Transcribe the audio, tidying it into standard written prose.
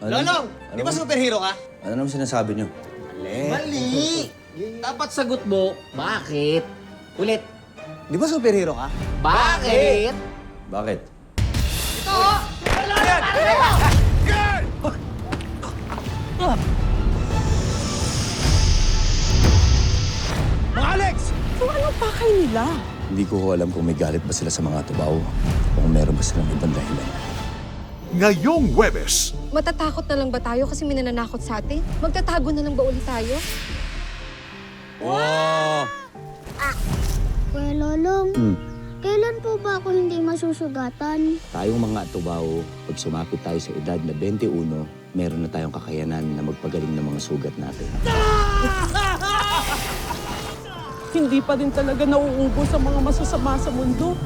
Lolong, di ba superhero ka? Ano naman sinasabi niyo? Mali! Dapat sagot mo, bakit? Ulit. Di ba superhero ka? Bakit? Bakit? So anong pakay nila? Hindi ko alam kung may galit ba sila sa mga tubaw o kung meron ba silang ibang dahilan. Ngayong Huwebes, Matatakot na lang ba tayo kasi may nananakot sa atin? Magtatago na lang ba ulit tayo? Kuya Lolong, Hmm. kailan po ba ako hindi masusugatan? Tayong mga tubaw, pag sumapit tayo sa edad na 21, meron na tayong kakayanan na magpagaling ng mga sugat natin. Hindi pa rin talaga nauubos ang mga masasama sa mundo.